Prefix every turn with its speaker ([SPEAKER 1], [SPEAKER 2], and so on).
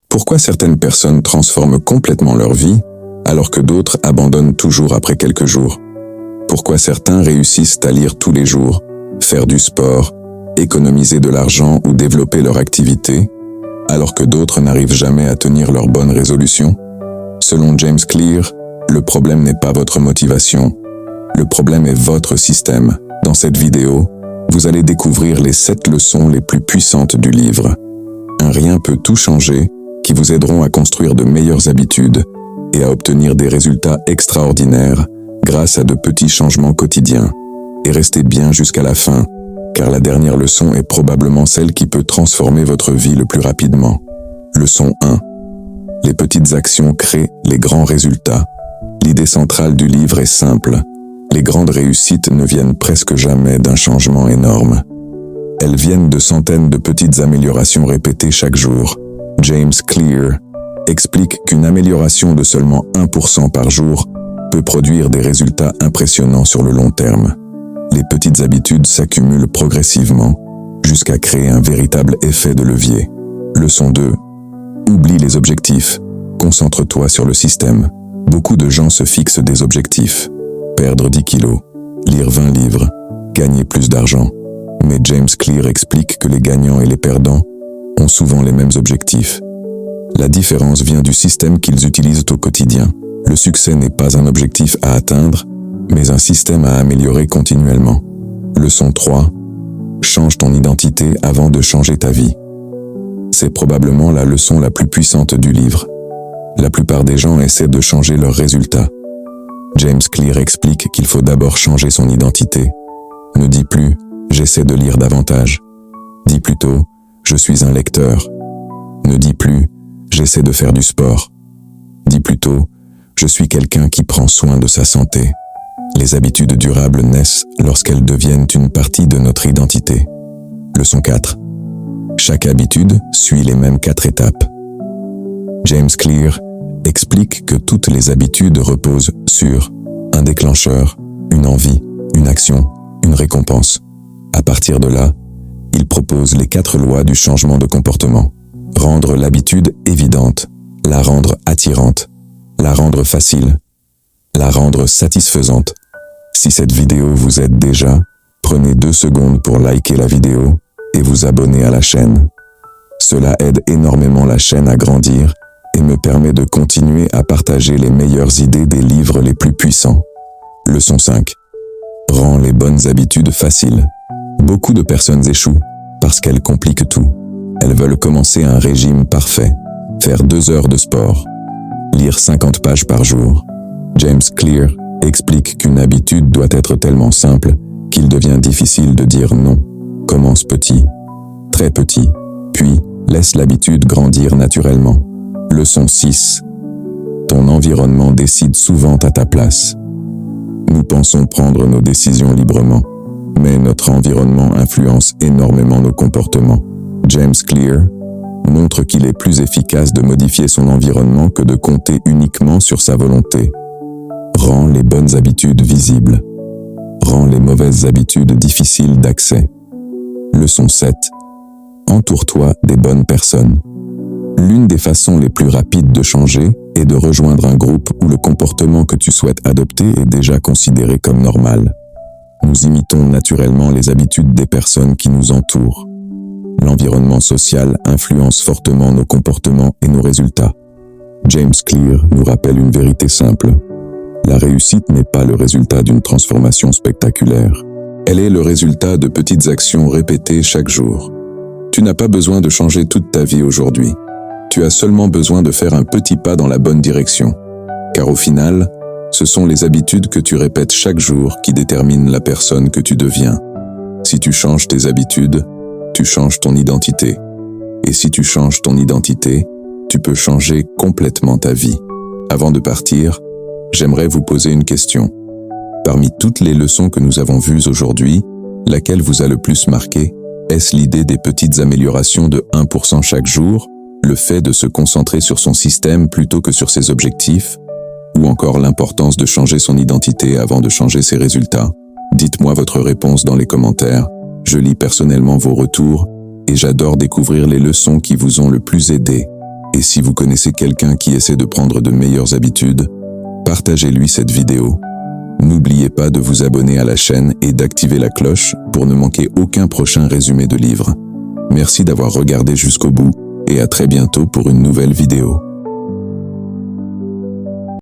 [SPEAKER 1] Pourquoi certaines personnes transforment complètement leur vie, alors que d'autres abandonnent toujours après quelques jours? Pourquoi certains réussissent à lire tous les jours, faire du sport, économiser de l'argent ou développer leur activité, alors que d'autres n'arrivent jamais à tenir leurs bonnes résolutions? Selon James Clear, le problème n'est pas votre motivation, le problème est votre système. Dans cette vidéo, vous allez découvrir les 7 leçons les plus puissantes du livre. Un rien peut tout changer, qui vous aideront à construire de meilleures habitudes et à obtenir des résultats extraordinaires grâce à de petits changements quotidiens. Et restez bien jusqu'à la fin, car la dernière leçon est probablement celle qui peut transformer votre vie le plus rapidement. Leçon 1. Les petites actions créent les grands résultats. L'idée centrale du livre est simple. Les grandes réussites ne viennent presque jamais d'un changement énorme. Elles viennent de centaines de petites améliorations répétées chaque jour. James Clear explique qu'une amélioration de seulement 1% par jour peut produire des résultats impressionnants sur le long terme. Les petites habitudes s'accumulent progressivement jusqu'à créer un véritable effet de levier. Leçon 2. Oublie les objectifs. Concentre-toi sur le système. Beaucoup de gens se fixent des objectifs. Perdre 10 kilos, lire 20 livres, gagner plus d'argent. Mais James Clear explique que les gagnants et les perdants ont souvent les mêmes objectifs. La différence vient du système qu'ils utilisent au quotidien. Le succès n'est pas un objectif à atteindre, mais un système à améliorer continuellement. Leçon 3. Change ton identité avant de changer ta vie. C'est probablement la leçon la plus puissante du livre. La plupart des gens essaient de changer leurs résultats. James Clear explique qu'il faut d'abord changer son identité. Ne dis plus « j'essaie de lire davantage ». Dis plutôt « je suis un lecteur ». Ne dis plus « j'essaie de faire du sport ». Dis plutôt « je suis quelqu'un qui prend soin de sa santé ». Les habitudes durables naissent lorsqu'elles deviennent une partie de notre identité. Leçon 4. Chaque habitude suit les mêmes 4 étapes. James Clear explique que toutes les habitudes reposent sur un déclencheur, une envie, une action, une récompense. À partir de là, il propose les 4 lois du changement de comportement. Rendre l'habitude évidente, la rendre attirante, la rendre facile, la rendre satisfaisante. Si cette vidéo vous aide déjà, prenez 2 secondes pour liker la vidéo et vous abonner à la chaîne. Cela aide énormément la chaîne à grandir et me permet de continuer à partager les meilleures idées des livres les plus puissants. Leçon 5. Rends les bonnes habitudes faciles. Beaucoup de personnes échouent parce qu'elles compliquent tout. Elles veulent commencer un régime parfait, faire 2 heures de sport, lire 50 pages par jour. James Clear explique qu'une habitude doit être tellement simple qu'il devient difficile de dire non. Commence petit, très petit, puis laisse l'habitude grandir naturellement. Leçon 6. Ton environnement décide souvent à ta place. Nous pensons prendre nos décisions librement, mais notre environnement influence énormément nos comportements. James Clear montre qu'il est plus efficace de modifier son environnement que de compter uniquement sur sa volonté. Rends les bonnes habitudes visibles. Rends les mauvaises habitudes difficiles d'accès. Leçon 7. Entoure-toi des bonnes personnes. L'une des façons les plus rapides de changer est de rejoindre un groupe où le comportement que tu souhaites adopter est déjà considéré comme normal. Nous imitons naturellement les habitudes des personnes qui nous entourent. L'environnement social influence fortement nos comportements et nos résultats. James Clear nous rappelle une vérité simple. La réussite n'est pas le résultat d'une transformation spectaculaire. Elle est le résultat de petites actions répétées chaque jour. Tu n'as pas besoin de changer toute ta vie aujourd'hui. Tu as seulement besoin de faire un petit pas dans la bonne direction. Car au final, ce sont les habitudes que tu répètes chaque jour qui déterminent la personne que tu deviens. Si tu changes tes habitudes, tu changes ton identité. Et si tu changes ton identité, tu peux changer complètement ta vie. Avant de partir, j'aimerais vous poser une question. Parmi toutes les leçons que nous avons vues aujourd'hui, laquelle vous a le plus marqué? Est-ce l'idée des petites améliorations de 1% chaque jour, le fait de se concentrer sur son système plutôt que sur ses objectifs, ou encore l'importance de changer son identité avant de changer ses résultats? Dites-moi votre réponse dans les commentaires. Je lis personnellement vos retours et j'adore découvrir les leçons qui vous ont le plus aidé. Et si vous connaissez quelqu'un qui essaie de prendre de meilleures habitudes, partagez-lui cette vidéo. N'oubliez pas de vous abonner à la chaîne et d'activer la cloche pour ne manquer aucun prochain résumé de livre. Merci d'avoir regardé jusqu'au bout et à très bientôt pour une nouvelle vidéo.